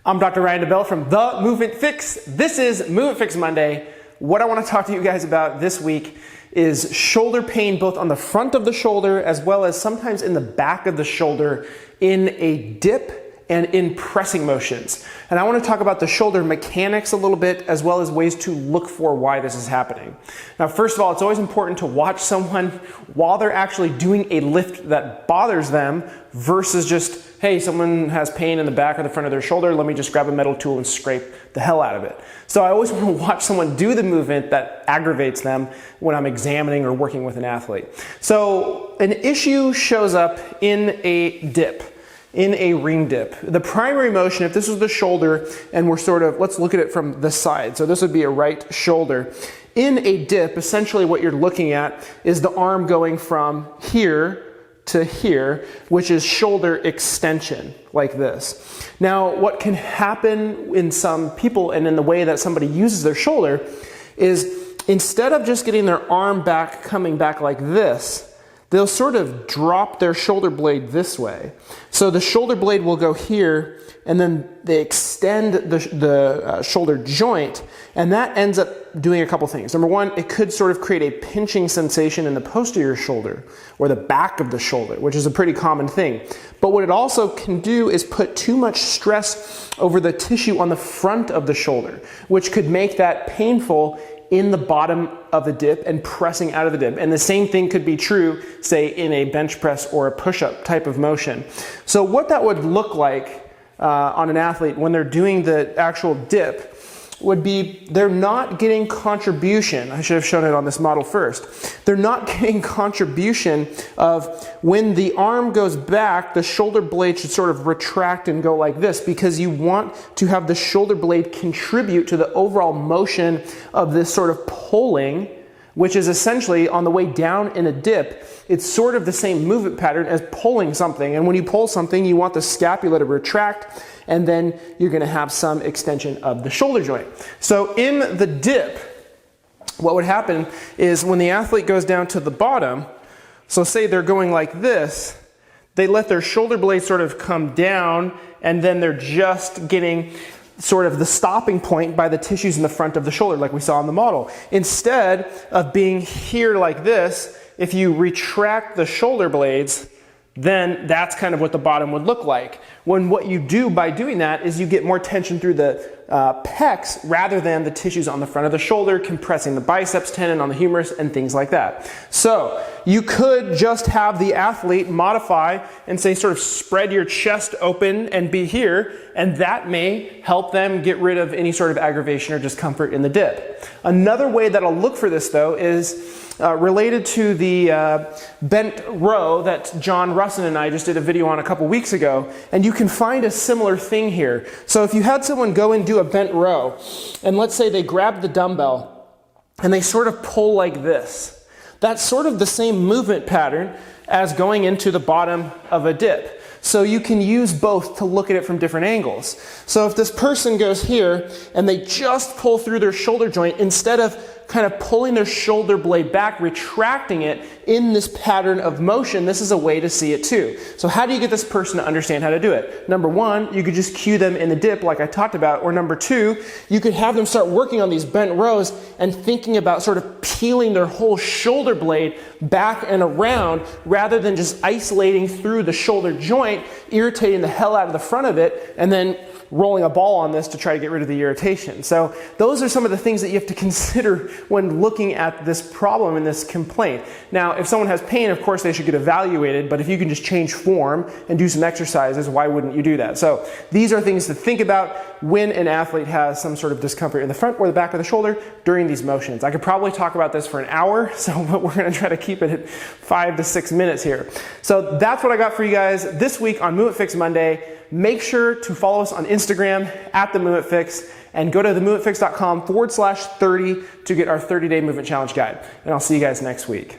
I'm Dr. Ryan DeBell from The Movement Fix. This is Movement Fix Monday. What I want to talk to you guys about this week is shoulder pain, both on the front of the shoulder as well as sometimes in the back of the shoulder in a dip and in pressing motions. And I want to talk about the shoulder mechanics a little bit, as well as ways to look for why this is happening. Now, first of all, it's always important to watch someone while they're actually doing a lift that bothers them versus just, hey, someone has pain in the back or the front of their shoulder, let me just grab a metal tool and scrape the hell out of it. So I always want to watch someone do the movement that aggravates them when I'm examining or working with an athlete. So an issue shows up in a dip, in a ring dip. The primary motion, if this was the shoulder and we're sort of, let's look at it from the side. So this would be a right shoulder. In a dip, essentially what you're looking at is the arm going from here to here, which is shoulder extension, like this. Now, what can happen in some people and in the way that somebody uses their shoulder is instead of just getting their arm back, coming back like this, they'll sort of drop their shoulder blade this way. So the shoulder blade will go here, and then they extend the shoulder joint, and that ends up doing a couple things. Number one, it could sort of create a pinching sensation in the posterior shoulder or the back of the shoulder, which is a pretty common thing. But what it also can do is put too much stress over the tissue on the front of the shoulder, which could make that painful in the bottom of the dip and pressing out of the dip. And the same thing could be true, say, in a bench press or a push-up type of motion. So what that would look like on an athlete when they're doing the actual dip would be they're not getting contribution. I should have shown it on this model first. They're not getting contribution of when the arm goes back, the shoulder blade should sort of retract and go like this, because you want to have the shoulder blade contribute to the overall motion of this sort of pulling, which is essentially on the way down in a dip. It's sort of the same movement pattern as pulling something. And when you pull something, you want the scapula to retract, and then you're going to have some extension of the shoulder joint. So in the dip, what would happen is when the athlete goes down to the bottom, so say they're going like this, they let their shoulder blade sort of come down, and then they're just getting sort of the stopping point by the tissues in the front of the shoulder, like we saw in the model. Instead of being here like this, if you retract the shoulder blades, then that's kind of what the bottom would look like. When what you do by doing that is you get more tension through the pecs rather than the tissues on the front of the shoulder, compressing the biceps tendon on the humerus and things like that. So you could just have the athlete modify and say sort of spread your chest open and be here, and that may help them get rid of any sort of aggravation or discomfort in the dip. Another way that I'll look for this though is related to the bent row that John Rusin and I just did a video on a couple weeks ago, and you can find a similar thing here. So if you had someone go and do a bent row, and let's say they grab the dumbbell and they sort of pull like this, that's sort of the same movement pattern as going into the bottom of a dip. So you can use both to look at it from different angles. So if this person goes here and they just pull through their shoulder joint, instead of kind of pulling their shoulder blade back, retracting it in this pattern of motion, this is a way to see it too. So how do you get this person to understand how to do it? Number one, you could just cue them in the dip like I talked about, or number two, you could have them start working on these bent rows and thinking about sort of peeling their whole shoulder blade back and around rather than just isolating through the shoulder joint, irritating the hell out of the front of it, and then rolling a ball on this to try to get rid of the irritation. So those are some of the things that you have to consider when looking at this problem and this complaint. Now, if someone has pain, of course they should get evaluated, but if you can just change form and do some exercises, why wouldn't you do that? So these are things to think about when an athlete has some sort of discomfort in the front or the back of the shoulder during these motions. I could probably talk about this for an hour, but we're going to try to keep it at 5 to 6 minutes here. So that's what I got for you guys this week on Movement Fix Monday. Make sure to follow us on Instagram at The Movement Fix, and go to themovementfix.com/30 to get our 30-day movement challenge guide. And I'll see you guys next week.